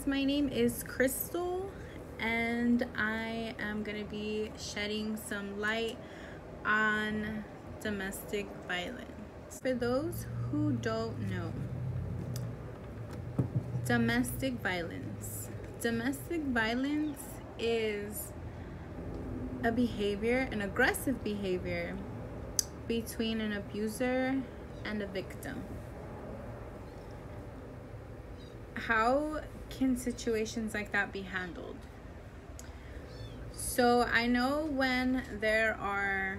guys, my name is Crystal and I am going to be shedding some light on domestic violence. For those who don't know, domestic violence is a behavior, an aggressive behavior between an abuser and a victim. How can situations like that be handled? So I know when there are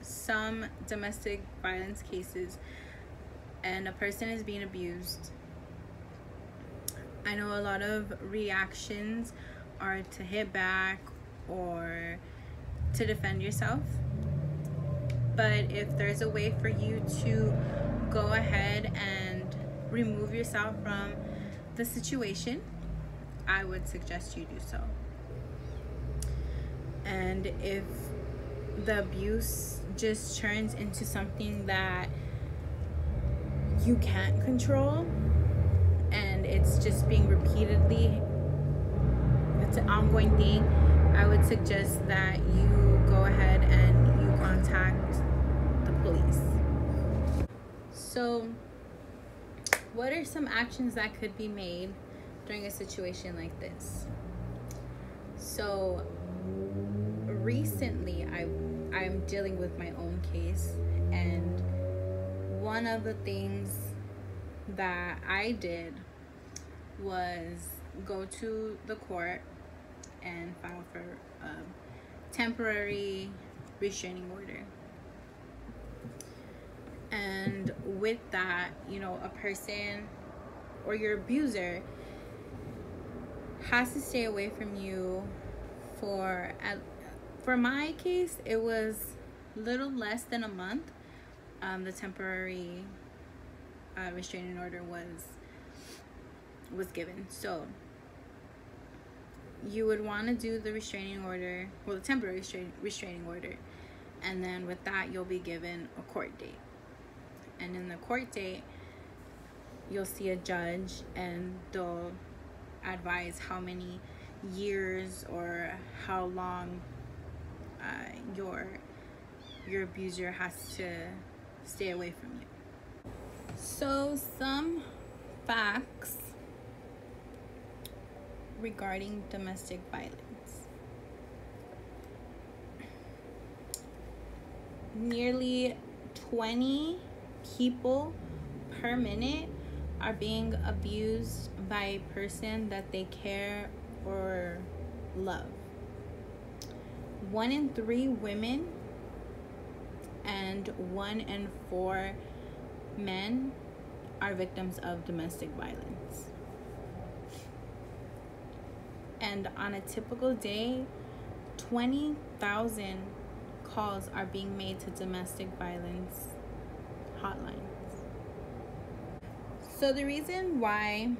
some domestic violence cases and a person is being abused, I know a lot of reactions are to hit back or to defend yourself. But if there's a way for you to go ahead and remove yourself from the situation, I would suggest you do so. And if the abuse just turns into something that you can't control and it's just being repeatedly, it's an ongoing thing, I would suggest that you go ahead and you contact the police. So what are some actions that could be made during a situation like this? So recently I'm dealing with my own case, and one of the things that I did was go to the court and file for a temporary restraining order. And with that, you know, a person or your abuser has to stay away from you for my case, it was little less than a month. The temporary restraining order was given. So you would want to do the restraining order, well, the temporary restraining order, and then with that you'll be given a court date. And in the court date, you'll see a judge and they'll advise how many years or how long your abuser has to stay away from you. So some facts regarding domestic violence. Nearly 20 people per minute are being abused by a person that they care or love. 1 in 3 women and 1 in 4 men are victims of domestic violence. And on a typical day, 20,000 calls are being made to domestic violence hotlines. So the reason why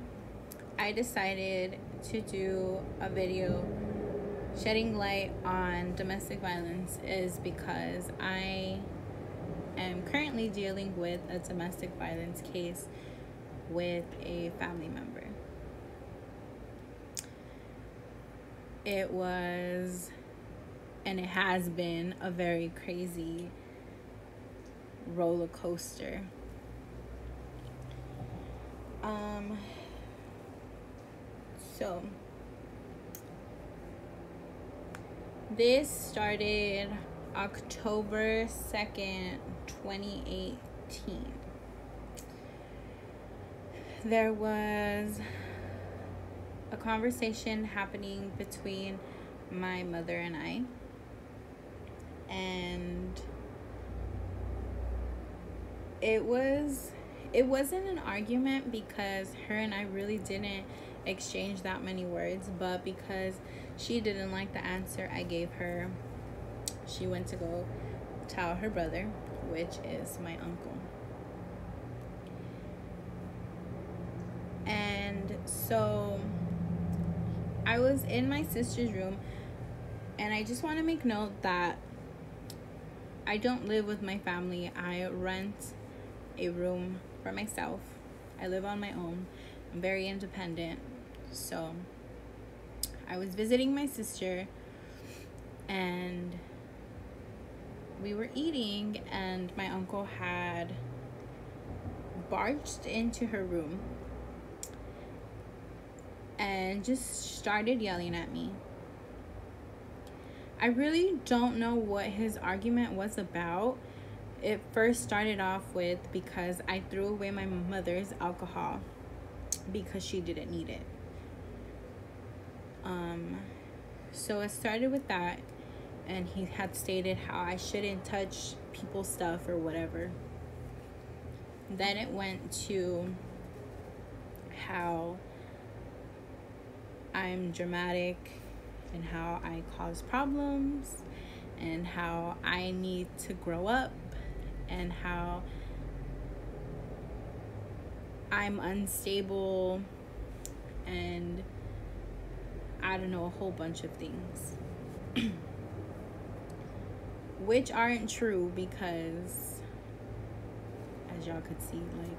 I decided to do a video shedding light on domestic violence is because I am currently dealing with a domestic violence case with a family member. It was, and it has been, a very crazy roller coaster. So this started October 2nd, 2018. There was a conversation happening between my mother and I, and it wasn't an argument because her and I really didn't exchange that many words, but because she didn't like the answer I gave her, she went to go tell her brother, which is my uncle. And so I was in my sister's room, and I just want to make note that I don't live with my family. I rent a room for myself. I live on my own, I'm very independent. So I was visiting my sister, and we were eating, and my uncle had barged into her room and just started yelling at me. I really don't know what his argument was about. It first started off with because I threw away my mother's alcohol because she didn't need it. So it started with that, and he had stated how I shouldn't touch people's stuff or whatever. Then it went to how I'm dramatic and how I cause problems and how I need to grow up and how I'm unstable and I don't know, a whole bunch of things. Which aren't true because, as y'all could see, like,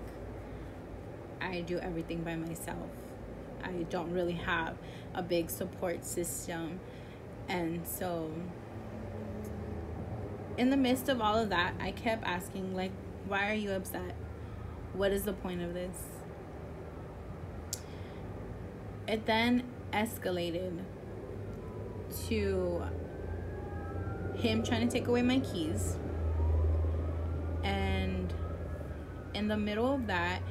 I do everything by myself. I don't really have a big support system. And so, in the midst of all of that, I kept asking, like, why are you upset? What is the point of this? It then escalated to him trying to take away my keys. And in the middle of that,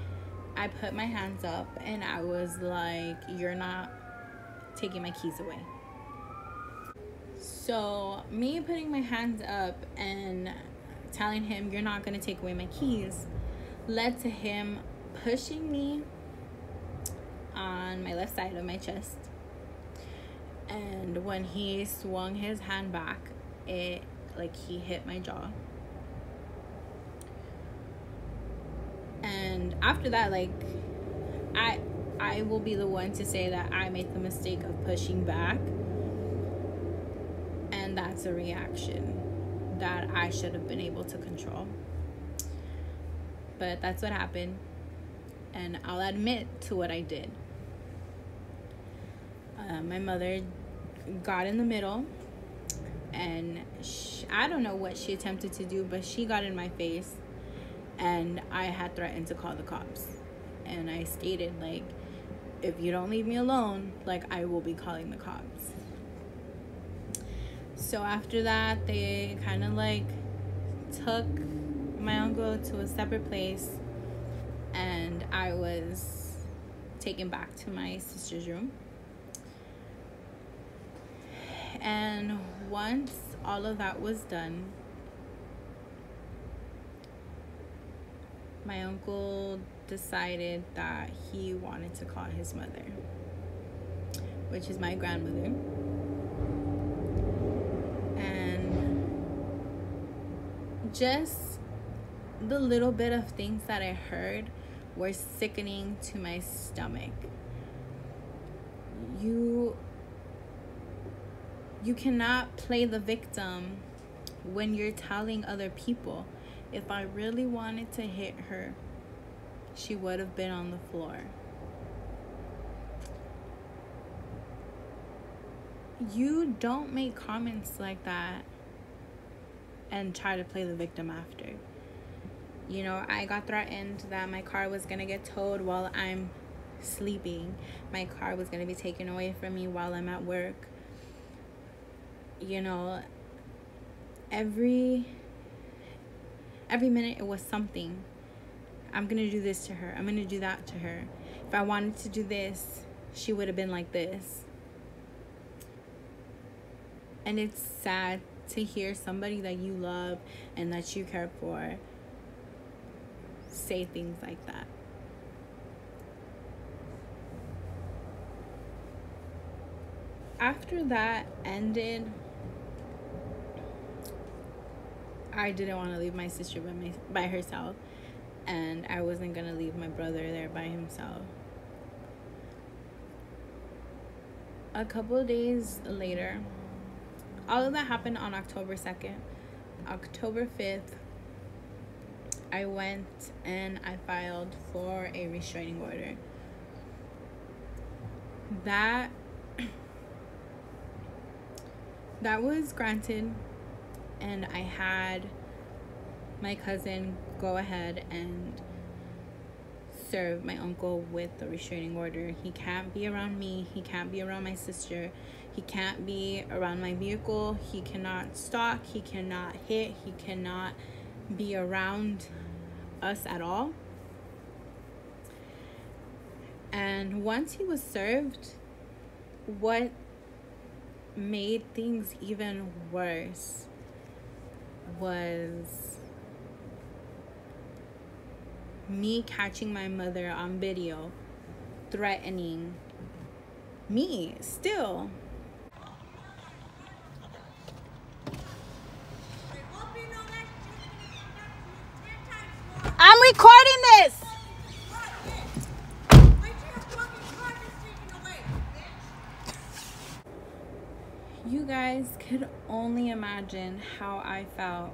I put my hands up and I was like, you're not taking my keys away. So me putting my hands up and telling him you're not going to take away my keys led to him pushing me on my left side of my chest. And when he swung his hand back, it, like, he hit my jaw. And after that, like, I will be the one to say that I made the mistake of pushing back, and that's a reaction that I should have been able to control. But that's what happened, and I'll admit to what I did. My mother got in the middle, and I don't know what she attempted to do, but she got in my face, and I had threatened to call the cops. And I stated, like, if you don't leave me alone, like, I will be calling the cops. So after that, they kind of, like, took my uncle to a separate place, and I was taken back to my sister's room. And once all of that was done, my uncle decided that he wanted to call his mother, which is my grandmother. And just the little bit of things that I heard were sickening to my stomach. You cannot play the victim when you're telling other people, if I really wanted to hit her, she would have been on the floor. You don't make comments like that and try to play the victim after. You know, I got threatened that my car was going to get towed while I'm sleeping. My car was going to be taken away from me while I'm at work. You know, every minute it was something. I'm going to do this to her. I'm going to do that to her. If I wanted to do this, she would have been like this. And it's sad to hear somebody that you love and that you care for say things like that. After that ended, I didn't want to leave my sister by herself, and I wasn't going to leave my brother there by himself. A couple of days later, all of that happened on October 2nd. October 5th, I went and I filed for a restraining order. that was granted, and I had my cousin go ahead and serve my uncle with the restraining order. He can't be around me. He can't be around my sister. He can't be around my vehicle. He cannot stalk. He cannot hit. He cannot be around us at all. And once he was served, what made things even worse was me catching my mother on video threatening me still. I'm recording this. You guys could only imagine how I felt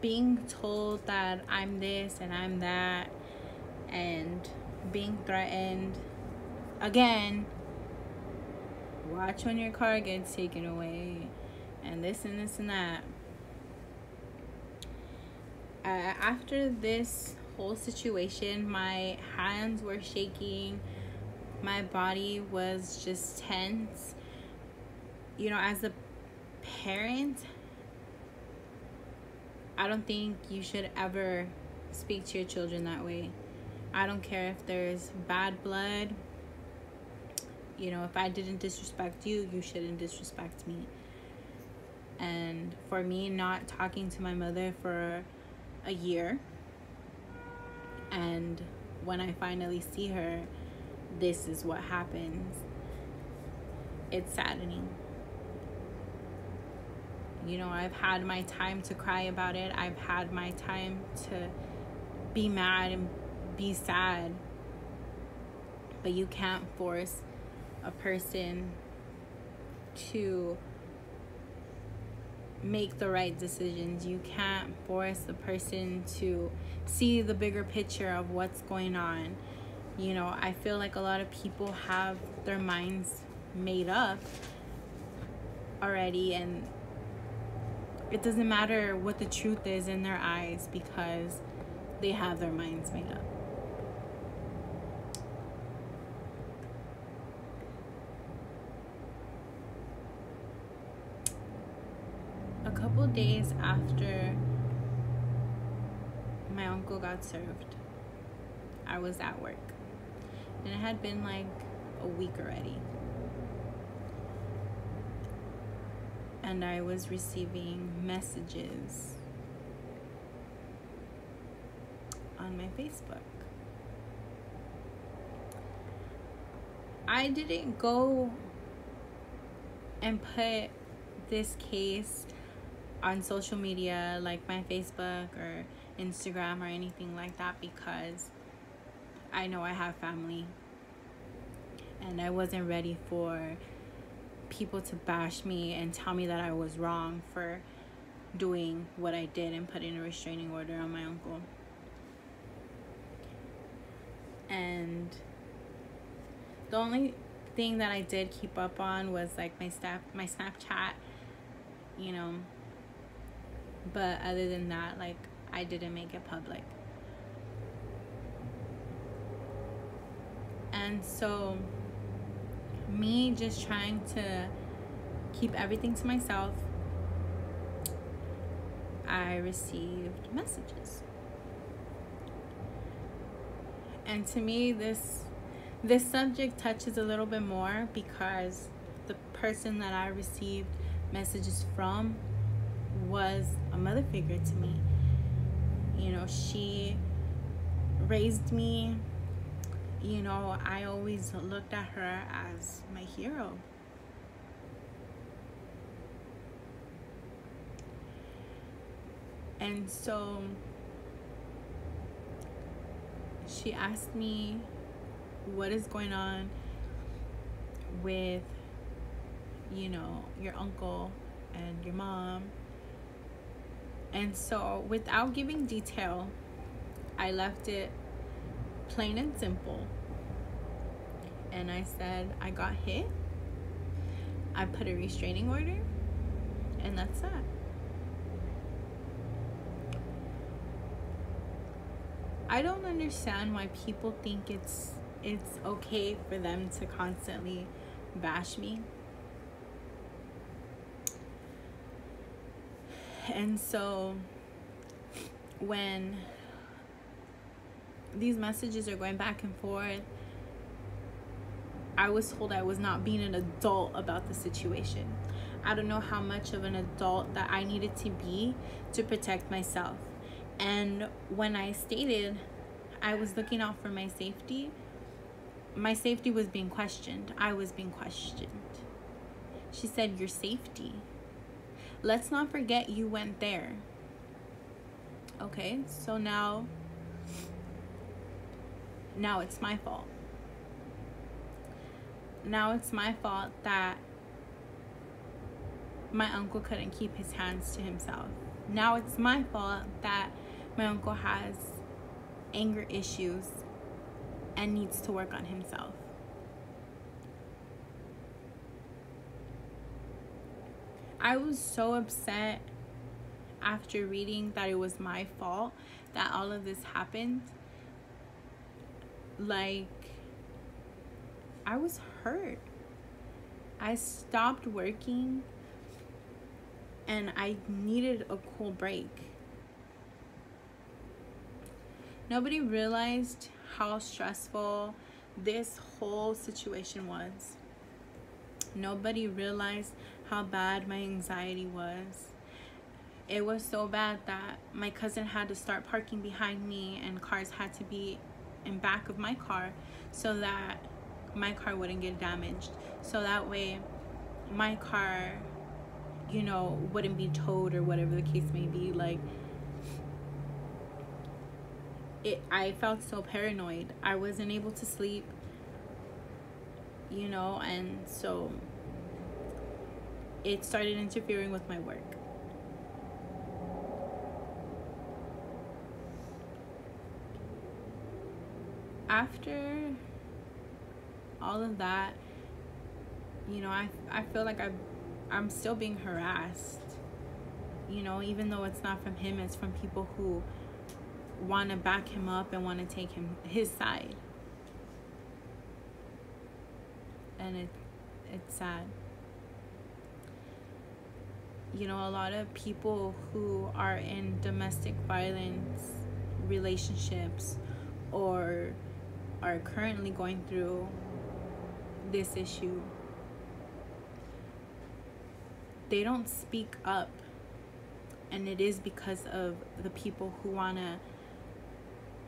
being told that I'm this and I'm that, and being threatened again. Watch when your car gets taken away, and this and this and that. After this whole situation, my hands were shaking. My body was just tense. You know, as a parent, I don't think you should ever speak to your children that way. I don't care if there's bad blood. You know, if I didn't disrespect you, you shouldn't disrespect me. And for me, not talking to my mother for a year, and when I finally see her, this is what happens. It's saddening. You know, I've had my time to cry about it. I've had my time to be mad and be sad. But you can't force a person to make the right decisions. You can't force a person to see the bigger picture of what's going on. You know, I feel like a lot of people have their minds made up already, and it doesn't matter what the truth is in their eyes because they have their minds made up. A couple days after my uncle got served, I was at work, and it had been like a week already, and I was receiving messages on my Facebook. I didn't go and put this case on social media like my Facebook or Instagram or anything like that because I know I have family, and I wasn't ready for people to bash me and tell me that I was wrong for doing what I did and putting a restraining order on my uncle. And the only thing that I did keep up on was like my Snapchat, you know. But other than that, like, I didn't make it public. And so me just trying to keep everything to myself, I received messages. And to me, this subject touches a little bit more because the person that I received messages from was a mother figure to me. You know, she raised me. You know, I always looked at her as my hero. And so she asked me what is going on with, you know, your uncle and your mom. And so without giving detail, I left it plain and simple. And I said, I got hit. I put a restraining order. And that's that. I don't understand why people think it's okay for them to constantly bash me. And so when these messages are going back and forth, I was told I was not being an adult about the situation. I don't know how much of an adult that I needed to be to protect myself. And when I stated I was looking out for my safety was being questioned. I was being questioned. She said, your safety. Let's not forget you went there. Okay, so now it's my fault. Now it's my fault that my uncle couldn't keep his hands to himself. Now it's my fault that my uncle has anger issues and needs to work on himself. I was so upset after reading that it was my fault that all of this happened. Like, I was hurt. I stopped working and I needed a cool break. Nobody realized how stressful this whole situation was. Nobody realized how bad my anxiety was. It was so bad that my cousin had to start parking behind me and cars had to be in back of my car so that my car wouldn't get damaged. So that way my car, wouldn't be towed or whatever the case may be. I felt so paranoid. I wasn't able to sleep, and so it started interfering with my work. After all of that, I feel like I'm still being harassed, even though it's not from him, it's from people who want to back him up and want to take his side. And it's sad. A lot of people who are in domestic violence relationships or are currently going through this issue, they don't speak up. And it is because of the people who want to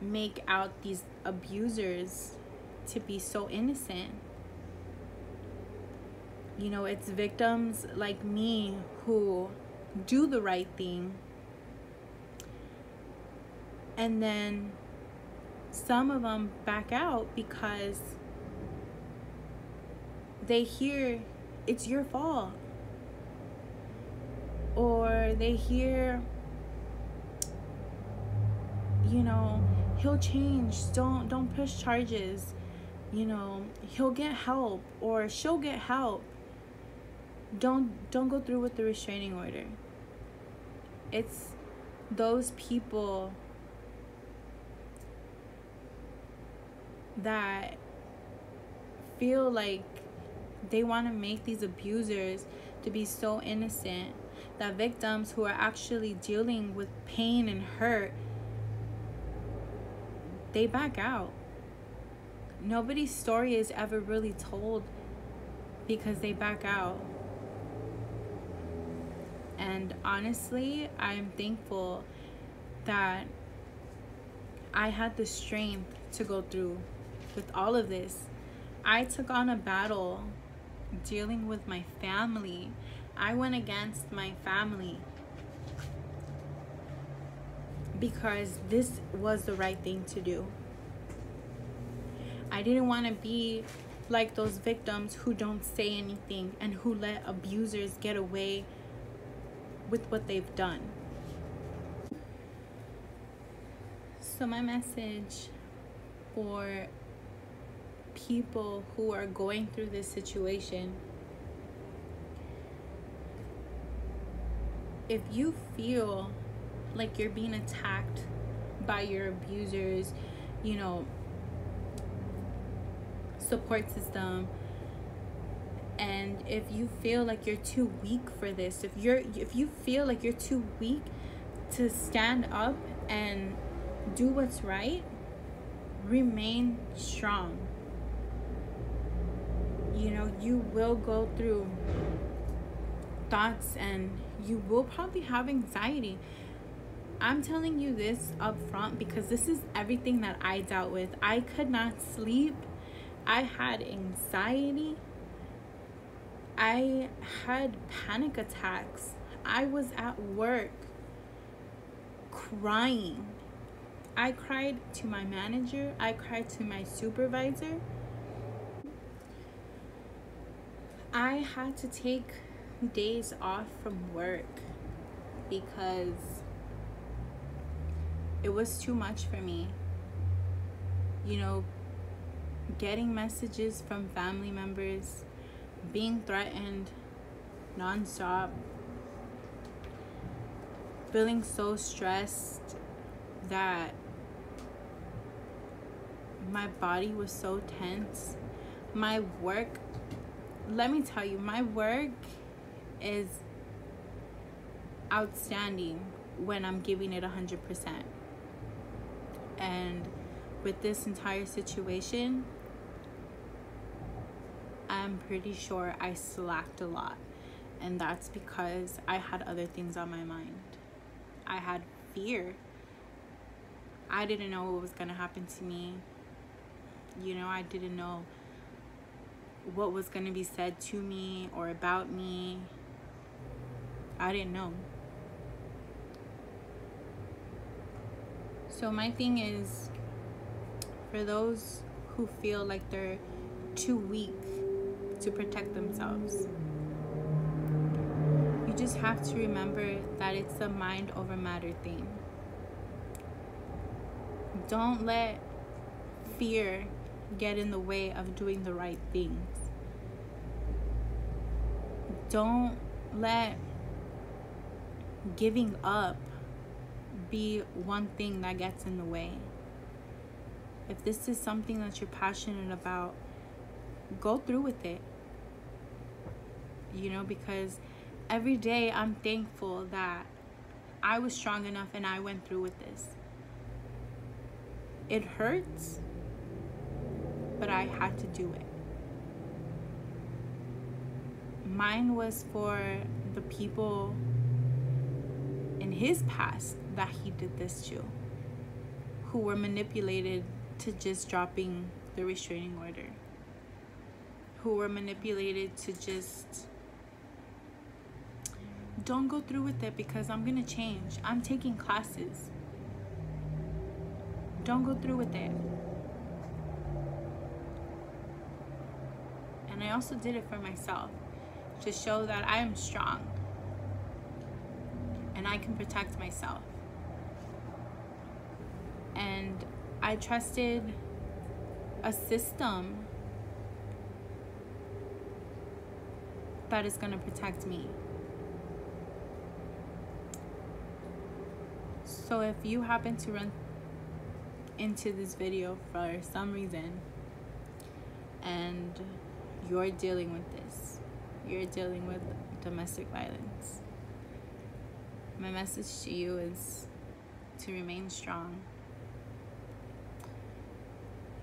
make out these abusers to be so innocent. It's victims like me who do the right thing, and then some of them back out because they hear it's your fault, or they hear he'll change, don't push charges, he'll get help or she'll get help, don't go through with the restraining order. It's those people that feel like they want to make these abusers to be so innocent that victims who are actually dealing with pain and hurt, they back out. Nobody's story is ever really told because they back out. And honestly, I'm thankful that I had the strength to go through with all of this. I took on a battle dealing with my family. I went against my family because this was the right thing to do. I didn't want to be like those victims who don't say anything and who let abusers get away with what they've done. So my message for people who are going through this situation. If you feel like you're being attacked by your abusers, you know, support system, and if you feel like you're too weak for this, if you feel like you're too weak to stand up and do what's right, remain strong. You know, you will go through thoughts and you will probably have anxiety. I'm telling you this up front because this is everything that I dealt with. I could not sleep. I had anxiety. I had panic attacks. I was at work crying. I cried to my manager. I cried to my supervisor. I had to take days off from work because it was too much for me. You know, getting messages from family members, being threatened nonstop, feeling so stressed that my body was so tense. My work, let me tell you, my work is outstanding when I'm giving it 100%. And with this entire situation, I'm pretty sure I slacked a lot. And that's because I had other things on my mind. I had fear. I didn't know what was going to happen to me. You know, I didn't know what was going to be said to me or about me. I didn't know. So my thing is, for those who feel like they're too weak to protect themselves, you just have to remember that it's a mind over matter thing. Don't let fear get in the way of doing the right things. Don't let giving up be one thing that gets in the way. If this is something that you're passionate about, go through with it. You know, because every day I'm thankful that I was strong enough and I went through with this. It hurts, but I had to do it. Mine was for the people in his past that he did this to, who were manipulated to just dropping the restraining order, who were manipulated to just, don't go through with it because I'm gonna change. I'm taking classes. Don't go through with it. And I also did it for myself, to show that I am strong and I can protect myself. And I trusted a system that is going to protect me. So if you happen to run into this video for some reason and you're dealing with this, you're dealing with domestic violence, my message to you is to remain strong.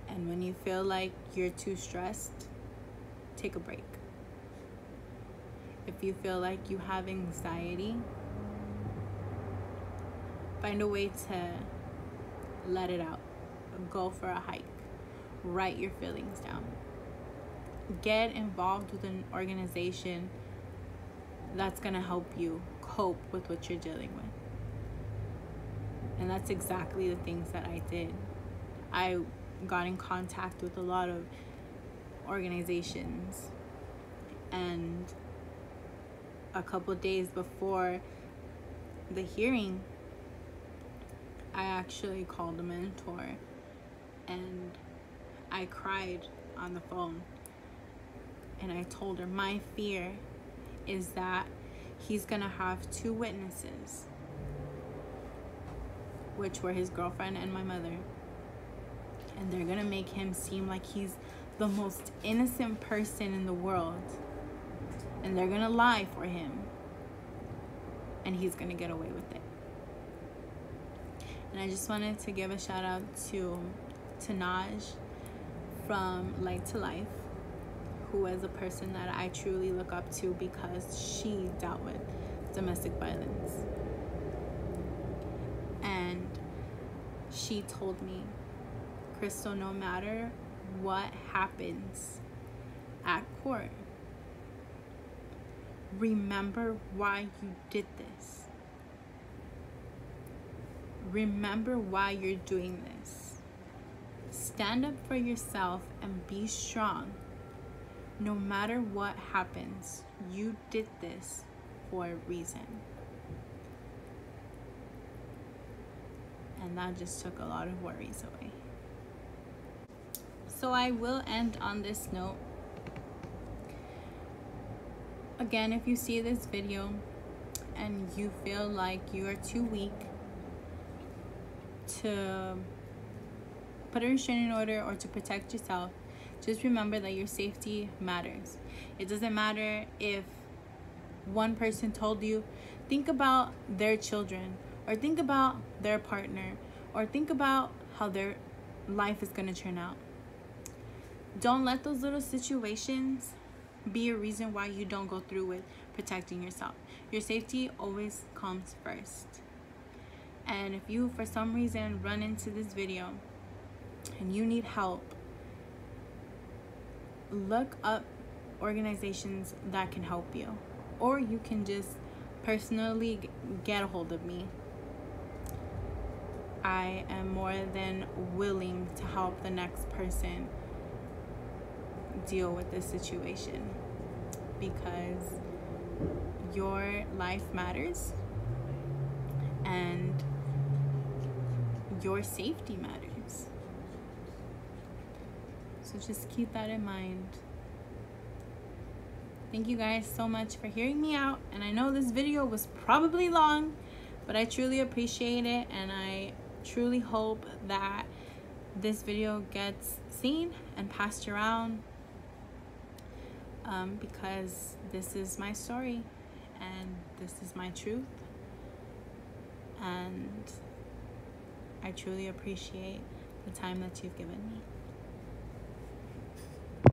And when you feel like you're too stressed, take a break. If you feel like you have anxiety, find a way to let it out. Go for a hike. Write your feelings down. Get involved with an organization that's going to help you cope with what you're dealing with. And that's exactly the things that I did. I got in contact with a lot of organizations, and a couple days before the hearing, I actually called a mentor and I cried on the phone. And I told her my fear is that he's gonna have 2 witnesses, which were his girlfriend and my mother, and they're gonna make him seem like he's the most innocent person in the world, and they're gonna lie for him, and he's gonna get away with it. And I just wanted to give a shout out to Naj from Light to Life, who is a person that I truly look up to because she dealt with domestic violence. And she told me, Crystal, no matter what happens at court, remember why you did this. Remember why you're doing this. Stand up for yourself and be strong. No matter what happens, you did this for a reason. And that just took a lot of worries away. So I will end on this note. Again, if you see this video and you feel like you are too weak to put a restraining order or to protect yourself, just remember that your safety matters. It doesn't matter if one person told you, think about their children, or think about their partner, or think about how their life is going to turn out. Don't let those little situations be a reason why you don't go through with protecting yourself. Your safety always comes first. And if you, for some reason, run into this video and you need help, look up organizations that can help you, or you can just personally get a hold of me. I am more than willing to help the next person deal with this situation, because your life matters and your safety matters. So just keep that in mind. Thank you guys so much for hearing me out. And I know this video was probably long, but I truly appreciate it. And I truly hope that this video gets seen and passed around, because this is my story and this is my truth. And I truly appreciate the time that you've given me.